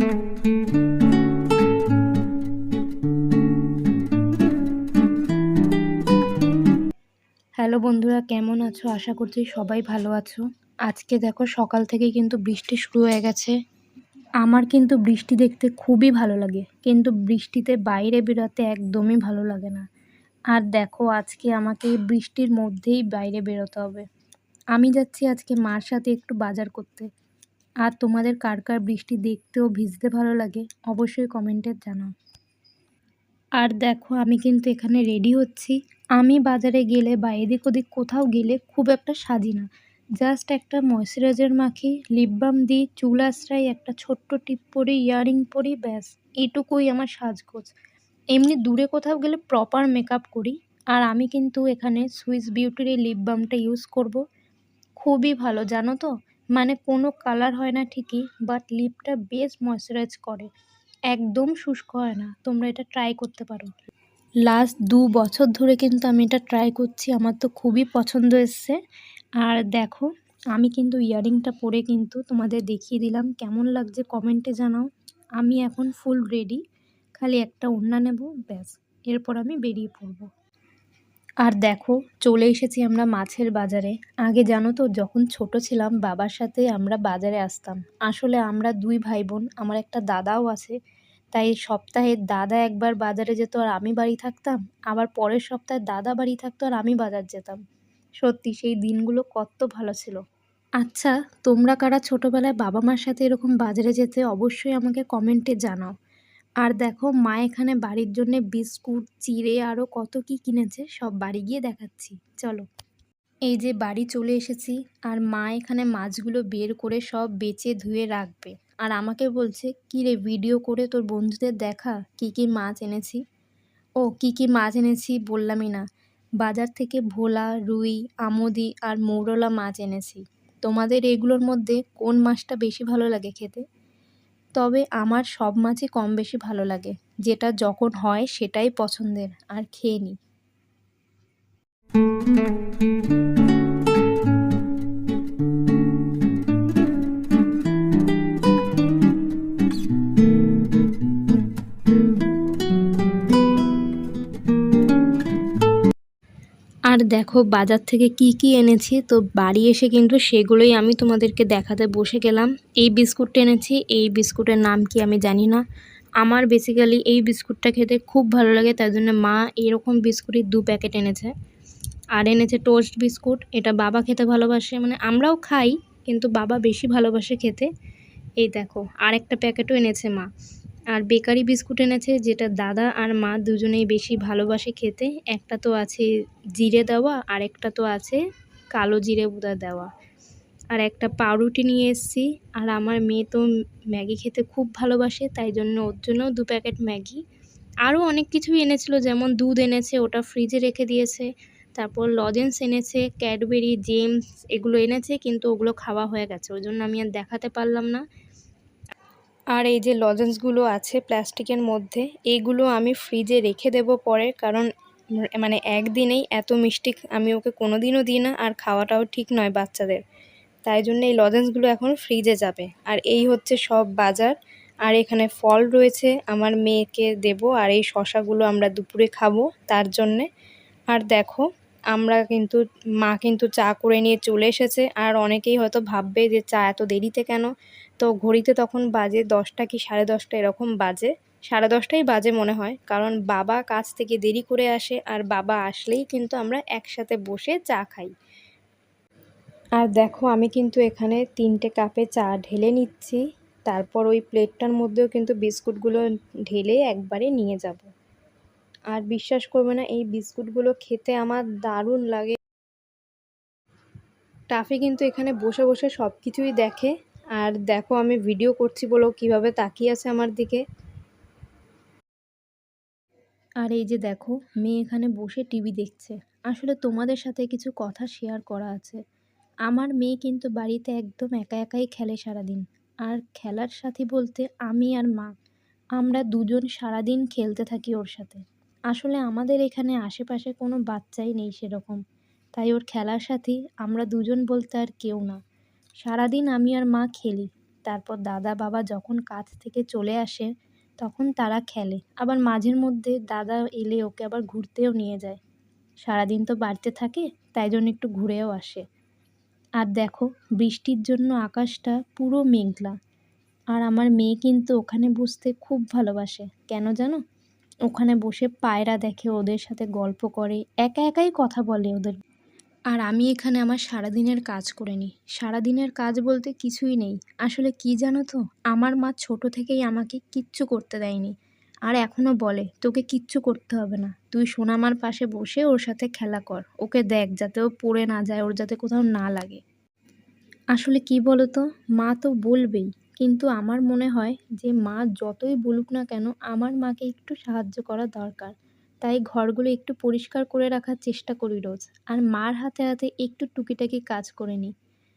Hello বন্ধুরা, কেমন আছো? আশা করছি সবাই ভালো আছো। আজকে দেখো সকাল থেকেই কিন্তু বৃষ্টি শুরু হয়ে গেছে। আমার কিন্তু বৃষ্টি দেখতে খুবই ভালো লাগে, কিন্তু বৃষ্টিতে বাইরে বেরোতে একদমই ভালো লাগে না। আর দেখো আজকে আমাকে এই বৃষ্টির মধ্যেই বাইরে বেরোতে হবে। আমি যাচ্ছি আজকে মার সাথে একটু বাজার করতে। আর তোমাদের কার কার বৃষ্টি দেখতে ও ভিজতে ভালো লাগে অবশ্যই কমেন্টে জানাও। আর দেখো আমি কিন্তু এখানে রেডি হচ্ছি। আমি বাজারে গেলে বা এদিক ওদিক কোথাও গেলে খুব একটা সাজি না, জাস্ট একটা ময়শ্চারাইজার মাখি, লিপ বাম দিই, চুল আঁচড়াই, একটা ছোট্ট টিপ পরি, ইয়াররিং পরি, ব্যাস এটুকুই আমার সাজগোজ। এমনি দূরে কোথাও গেলে প্রপার মেকআপ করি। আর আমি কিন্তু এখানে সুইস বিউটির এই লিপ বামটা ইউজ করব। খুবই ভালো জানো তো, মানে কোনো কালার হয় না ঠিকই, বাট লিপটা বেশ ময়শ্চারাইজ করে, একদম শুষ্ক হয় না। তোমরা এটা ট্রাই করতে পারো। লাস্ট 2 বছর ধরে কিন্তু আমি এটা ট্রাই করছি, আমার তো খুবই পছন্দ এসছে। আর দেখো আমি কিন্তু ইয়াররিংটা পরে কিন্তু তোমাদের দেখিয়ে দিলাম, কেমন লাগছে কমেন্টে জানাও। আমি এখন ফুল রেডি, খালি একটা ওড়না নেব, ব্যাস এরপর আমি বেরিয়ে পড়বো। আর দেখো চলে এসেছি আমরা মাছের বাজারে। আগে জানো তো, যখন ছোট ছিলাম বাবার সাথে আমরা বাজারে আসতাম। আসলে আমরা 2 ভাই বোন, আমার একটা দাদাও আছে। তাই সপ্তাহে দাদা একবার বাজারে যেত আর আমি বাড়ি থাকতাম, আবার পরের সপ্তাহে দাদা বাড়ি থাকতো আর আমি বাজার যেতাম। সত্যি সেই দিনগুলো কত ভালো ছিল। আচ্ছা, তোমরা কারা ছোটবেলায় বাবা মার সাথে এরকম বাজারে যেতে অবশ্যই আমাকে কমেন্টে জানাও। আর দেখো মা এখানে বাড়ির জন্য বিস্কুট, চিড়ে আরও কত কি কিনেছে, সব বাড়ি গিয়ে দেখাচ্ছি, চলো। এই যে বাড়ি চলে এসেছি, আর মা এখানে মাছগুলো বের করে সব বেছে ধুয়ে রাখবে। আর আমাকে বলছে, কী রে ভিডিও করে তোর বন্ধুদের দেখা কি কি মাছ এনেছি। ও কি কি মাছ এনেছি বললামই না, বাজার থেকে ভোলা, রুই, আমোদি আর মৌরলা মাছ এনেছি। তোমাদের এগুলোর মধ্যে কোন মাছটা বেশি ভালো লাগে খেতে? তবে আমার সব মাছই কম বেশি ভালো লাগে, যেটা যখন হয় সেটাই পছন্দের, আর খেয়ে নিই। আর দেখো বাজার থেকে কি কি এনেছি, তো বাড়ি এসে কিন্তু সেগুলোই আমি তোমাদেরকে দেখাতে বসে গেলাম। এই বিস্কুটটা এনেছি, এই বিস্কুটের নাম কি আমি জানি না। আমার বেসিক্যালি এই বিস্কুটটা খেতে খুব ভালো লাগে, তাই জন্য মা এরকম বিস্কুটই 2 প্যাকেট এনেছে। আর এনেছে টোস্ট বিস্কুট, এটা বাবা খেতে ভালোবাসে, মানে আমরাও খাই কিন্তু বাবা বেশি ভালোবাসে খেতে। এই দেখো আরেকটা প্যাকেটও এনেছে মা। আর বেকারি বিস্কুট এনেছে, যেটা দাদা আর মা দুজনেই বেশি ভালোবাসে খেতে। একটা তো আছে জিরে দেওয়া, আর একটা তো আছে কালো জিরে বোধহয় দেওয়া। আর একটা পাউরুটি নিয়ে এসেছি। আর আমার মেয়ে তো ম্যাগি খেতে খুব ভালোবাসে, তাই জন্য ওর জন্যও 2 প্যাকেট ম্যাগি। আরও অনেক কিছুই এনেছিল, যেমন দুধ এনেছে, ওটা ফ্রিজে রেখে দিয়েছে। তারপর লজেন্স এনেছে, ক্যাডবেরি, জেমস এগুলো এনেছে, কিন্তু ওগুলো খাওয়া হয়ে গেছে, ওই জন্য আমি আর দেখাতে পারলাম না। আর এই যে লজেন্সগুলো আছে প্লাস্টিকের মধ্যে, এইগুলো আমি ফ্রিজে রেখে দেব পরে, কারণ মানে একদিনেই এত মিষ্টি আমি ওকে কোনো দিনও দিই না, আর খাওয়াটাও ঠিক নয় বাচ্চাদের। তাই জন্য এই লজেন্সগুলো এখন ফ্রিজে যাবে। আর এই হচ্ছে সব বাজার। আর এখানে ফল রয়েছে, আমার মেয়েকে দেব। আর এই শশাগুলো আমরা দুপুরে খাবো তার জন্যে। আর দেখো মা কিন্তু চা করে নিয়ে চলে এসেছে। আর অনেকেই হয়তো ভাববে যে চা এত দেরিতে কেন, তো ঘড়িতে তখন বাজে 10টা কি 10:30 এরকম বাজে, 10:30টাই বাজে মনে হয়, কারণ বাবা কাজ থেকে দেরি করে আসে, আর বাবা আসলেই কিন্তু আমরা একসাথে বসে চা খাই। আর দেখো আমি কিন্তু এখানে 3টে কাপে চা ঢেলে নিচ্ছি, তারপর ওই প্লেটটার মধ্যেও কিন্তু বিস্কুটগুলো ঢেলে একবারে নিয়ে যাব। আর বিশ্বাস করবে না, এই বিস্কুটগুলো খেতে আমার দারুণ লাগে। টাফি কিন্তু এখানে বসে বসে সব কিছুই দেখে। আর দেখো আমি ভিডিও করছি বলেও কীভাবে তাকিয়ে আছে আমার দিকে। আর এই যে দেখো মেয়ে এখানে বসে টিভি দেখছে। আসলে তোমাদের সাথে কিছু কথা শেয়ার করা আছে। আমার মেয়ে কিন্তু বাড়িতে একদম একা একাই খেলে সারাদিন। আর খেলার সাথী বলতে আমি আর মা, আমরা দুজন সারাদিন খেলতে থাকি ওর সাথে। আসলে আমাদের এখানে আশেপাশে কোনো বাচ্চাই নেই সেরকম, তাই ওর খেলার সাথী আমরা দুজন বলতে আর কেউ না। সারাদিন আমি আর মা খেলি। তারপর দাদা বাবা যখন কাজ থেকে চলে আসে তখন তারা খেলে। আবার মাঝের মধ্যে দাদা এলে ওকে আবার ঘুরতেও নিয়ে যায়। সারাদিন তো বাড়িতে থাকে, তাই জন্য একটু ঘুরেও আসে। আর দেখো বৃষ্টির জন্য আকাশটা পুরো মেঘলা। আর আমার মেয়ে কিন্তু ওখানে বসতে খুব ভালোবাসে। কেন জানো? ওখানে বসে পায়রা দেখে, ওদের সাথে গল্প করে, একা একাই কথা বলে ওদের। আর আমি এখানে আমার সারাদিনের কাজ করে নিই। সারাদিনের কাজ বলতে কিছুই নেই। আসলে কি জানো তো, আমার মা ছোট থেকেই আমাকে কিচ্ছু করতে দেয়নি। আর এখনও বলে, তোকে কিচ্ছু করতে হবে না, তুই সোনামার পাশে বসে ওর সাথে খেলা কর, ওকে দেখ যাতে ও পড়ে না যায়, ওর যাতে কোথাও না লাগে। আসলে কি বলো তো, মা তো বলবেই, কিন্তু আমার মনে হয় যে মা যতই বলুক না কেন আমার মাকে একটু সাহায্য করা দরকার। তাই ঘরগুলো একটু পরিষ্কার করে রাখার চেষ্টা করি রোজ। আর মার হাতে হাতে একটু টুকিটাকি কাজ করে নিই,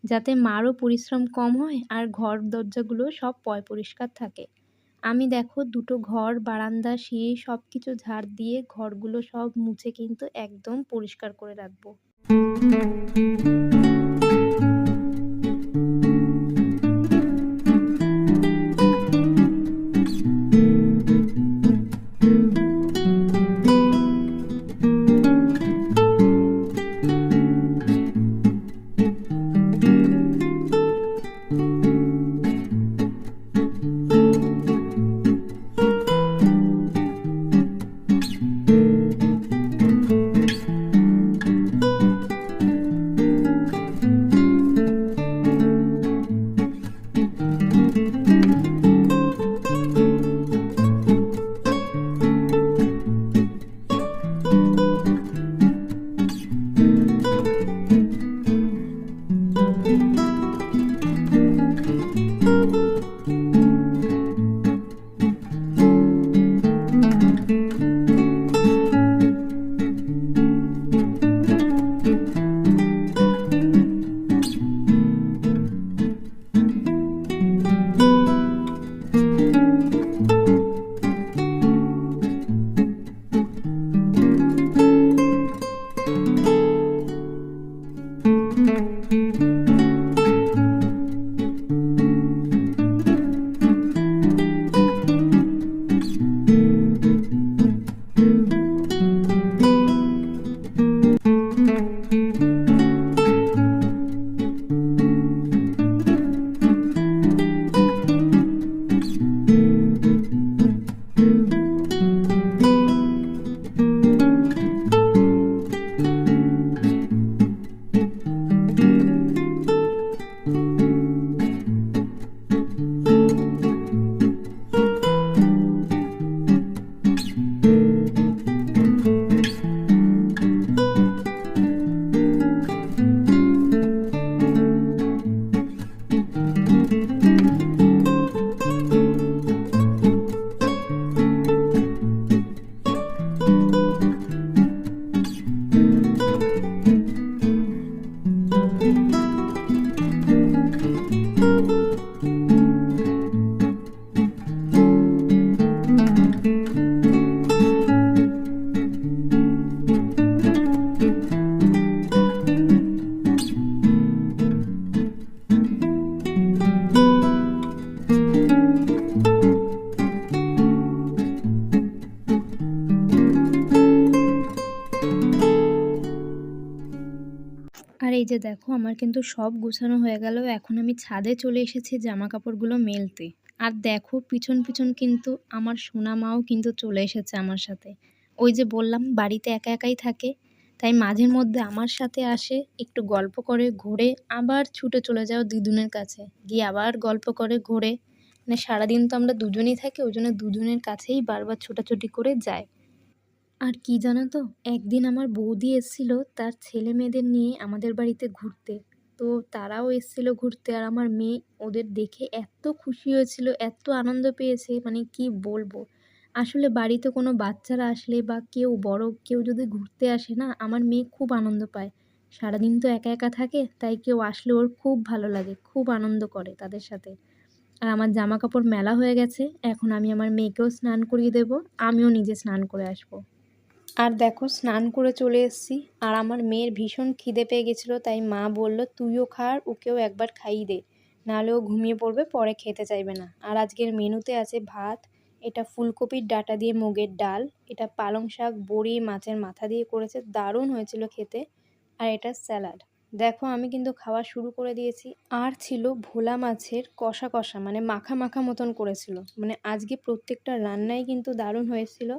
যাতে মারও পরিশ্রম কম হয় আর ঘর দরজাগুলো সব পরিষ্কার থাকে। আমি দেখো দুটো ঘর, বারান্দা, সিঁড়ি সব কিছু ঝাড় দিয়ে ঘরগুলো সব মুছে কিন্তু একদম পরিষ্কার করে রাখবো। আর এই যে দেখো আমার কিন্তু সব গোছানো হয়ে গেল। এখন আমি ছাদে চলে এসেছি জামা কাপড়গুলো মেলতে। আর দেখো পিছন পিছন কিন্তু আমার সোনা মাও কিন্তু চলে এসেছে আমার সাথে। ওই যে বললাম বাড়িতে একা একাই থাকে, তাই মাঝের মধ্যে আমার সাথে আসে, একটু গল্প করে, ঘোরে, আবার ছুটে চলে যাও দিদুনের কাছে, গিয়ে আবার গল্প করে, ঘোরে। মানে সারাদিন তো আমরা দুজনেই থাকি, ওই জন্য দুজনের কাছেই বারবার ছোটাছুটি করে যায়। আর কি জানো তো, একদিন আমার বৌদি এসেছিল তার ছেলে মেয়েদের নিয়ে আমাদের বাড়িতে ঘুরতে। তো তারাও এসেছিল ঘুরতে, আর আমার মেয়ে ওদের দেখে এত খুশি হয়েছিল, এত আনন্দ পেয়েছে, মানে কি বলবো। আসলে বাড়িতে কোনো বাচ্চারা আসলে বা কেউ বড় কেউ যদি ঘুরতে আসে না, আমার মেয়ে খুব আনন্দ পায়। সারাদিন তো একা একা থাকে, তাই কেউ আসলে ওর খুব ভালো লাগে, খুব আনন্দ করে তাদের সাথে। আর আমার জামা কাপড় মেলা হয়ে গেছে, এখন আমি আমার মেয়েকেও স্নান করিয়ে দেবো, আমিও নিজে স্নান করে আসবো। আর দেখো স্নান করে চলে এসেছি। আর আমার মেয়ের ভীষণ খিদে পেয়ে গেছিলো, তাই মা বলল তুইও খা আর ওকেও একবার খাইয়ে দে, নাহলে ও ঘুমিয়ে পড়বে, পরে খেতে চাইবে না। আর আজকের মেনুতে আছে ভাত, এটা ফুলকপির ডাঁটা দিয়ে মুগের ডাল, এটা পালং শাক, বড়ি, মাছের মাথা দিয়ে করেছে, দারুণ হয়েছিল খেতে। আর এটা স্যালাড। দেখো আমি কিন্তু খাওয়া শুরু করে দিয়েছি। আর ছিল ভোলা মাছের কষা কষা, মানে মাখা মাখা মতন করেছিল। মানে আজকে প্রত্যেকটা রান্নাই কিন্তু দারুণ হয়েছিল।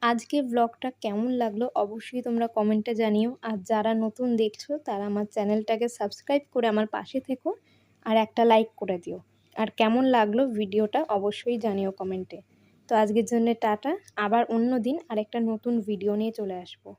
আজকে ব্লগটা কেমন লাগলো অবশ্যই তোমরা কমেন্টে জানিও। আর যারা নতুন দেখছো তারা আমার চ্যানেলটাকে সাবস্ক্রাইব করে আমার পাশে থেকো আর একটা লাইক করে দিও। আর কেমন লাগলো ভিডিওটা অবশ্যই জানিও কমেন্টে। তো আজকের জন্য টাটা, আবার অন্য দিন আরেকটা নতুন ভিডিও নিয়ে চলে আসবো।